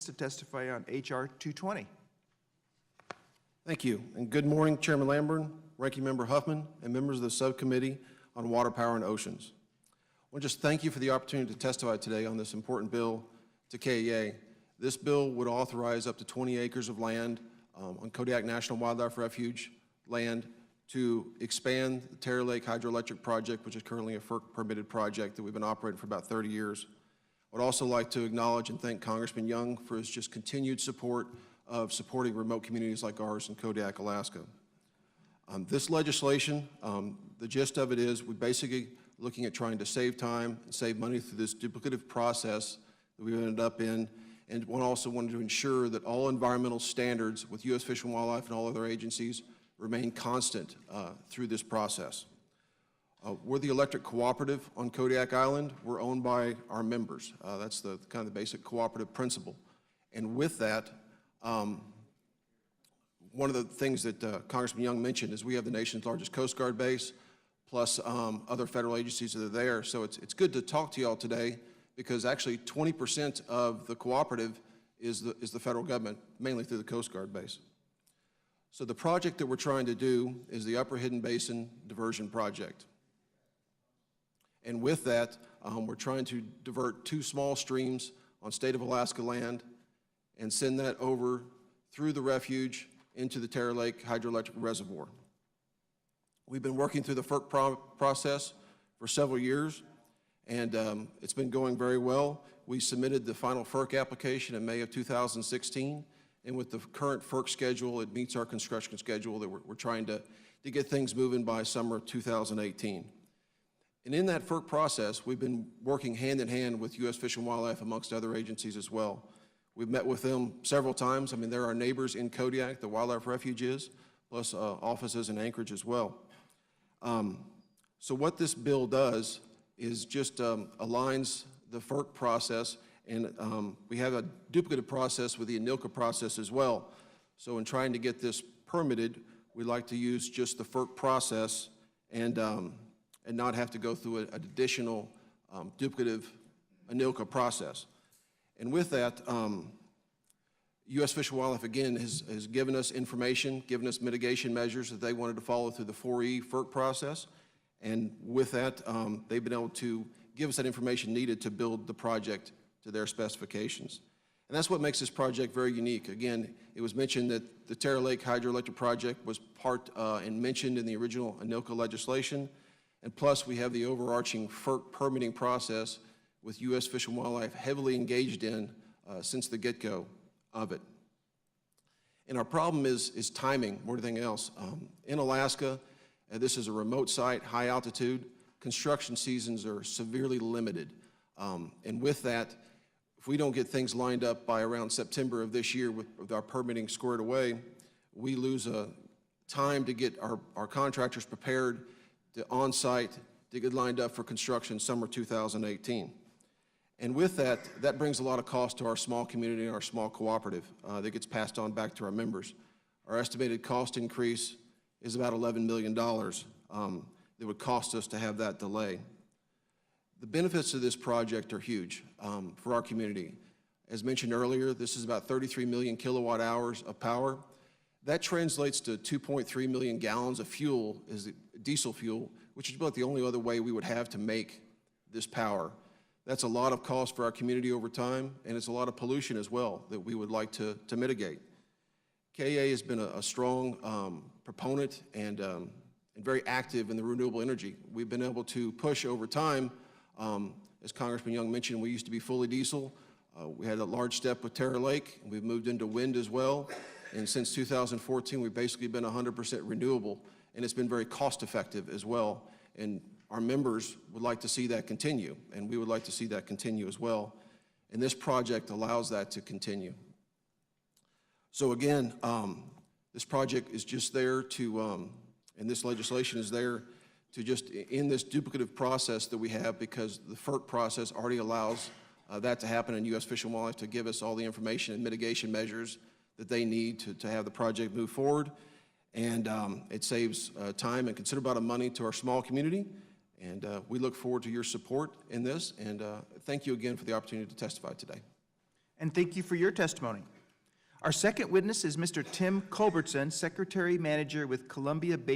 to testify on H.R. 220. Thank you, and good morning, Chairman Lamborn, Ranking Member Huffman, and members of the Subcommittee on Water, Power, and Oceans. I want to just thank you for the opportunity to testify today on this important bill to KEA. This bill would authorize up to 20 acres of land on Kodiak National Wildlife Refuge land to expand the Terra Lake Hydroelectric Project, which is currently a FERC-permitted project that we've been operating for about 30 years. I would also like to acknowledge and thank Congressman Young for his just continued support of supporting remote communities like ours in Kodiak, Alaska. This legislation, the gist of it is we're basically looking at trying to save time and save money through this duplicative process that we ended up in, and one also wanted to ensure that all environmental standards with U.S. Fish and Wildlife and all other agencies remain constant through this process. We're the electric cooperative on Kodiak Island. We're owned by our members. That's the kind of the basic cooperative principle. And with that, one of the things that Congressman Young mentioned is we have the nation's largest Coast Guard base, plus other federal agencies that are there. So it's good to talk to you all today because actually 20% of the cooperative is the federal government, mainly through the Coast Guard base. So the project that we're trying to do is the Upper Hidden Basin Diversion Project. And with that, we're trying to divert 2 small streams on state of Alaska land and send that over through the refuge into the Terra Lake Hydroelectric Reservoir. We've been working through the FERC process for several years, and it's been going very well. We submitted the final FERC application in May of 2016, and with the current FERC schedule, it meets our construction schedule that we're trying to get things moving by summer of 2018. And in that FERC process, we've been working hand in hand with U.S. Fish and Wildlife amongst other agencies as well. We've met with them several times. I mean, they're our neighbors in Kodiak, the wildlife refuge is, plus offices in Anchorage as well. So what this bill does is just aligns the FERC process, and we have a duplicative process with the ANILCA process as well. So in trying to get this permitted, we like to use just the FERC process and not have to go through an additional duplicative ANILCA process. And with that, U.S. Fish and Wildlife, again, has given us information, given us mitigation measures that they wanted to follow through the 4E FERC process. And with that, they've been able to give us that information needed to build the project to their specifications. And that's what makes this project very unique. Again, it was mentioned that the Terra Lake Hydroelectric Project was part and mentioned in the original ANILCA legislation. And plus, we have the overarching FERC permitting process with U.S. Fish and Wildlife heavily engaged in since the get-go of it. And our problem is timing more than anything else. In Alaska, this is a remote site, high altitude, construction seasons are severely limited. And with that, if we don't get things lined up by around September of this year with our permitting squared away, we lose time to get our contractors prepared to on-site to get lined up for construction summer 2018. And with that, that brings a lot of cost to our small community and our small cooperative that gets passed on back to our members. Our estimated cost increase is about $11 million that would cost us to have that delay. The benefits of this project are huge for our community. As mentioned earlier, this is about 33 million kilowatt hours of power. That translates to 2.3 million gallons of fuel, is diesel fuel, which is about the only other way we would have to make this power. That's a lot of cost for our community over time, and it's a lot of pollution as well that we would like to mitigate. KEA has been a strong proponent and very active in the renewable energy. We've been able to push over time. As Congressman Young mentioned, we used to be fully diesel. We had a large step with Terra Lake. We've moved into wind as well. And since 2014, we've basically been 100% renewable, and it's been very cost effective as well. And our members would like to see that continue, and we would like to see that continue as well. And this project allows that to continue. So again, this project is just there to, and this legislation is there to just in this duplicative process that we have, because the FERC process already allows that to happen, and U.S. Fish and Wildlife to give us all the information and mitigation measures that they need to have the project move forward. And it saves time and considerable amount of money to our small community. And we look forward to your support in this. And thank you again for the opportunity to testify today. And thank you for your testimony. Our second witness is Mr. Tim Culbertson, Secretary Manager with Columbia Bay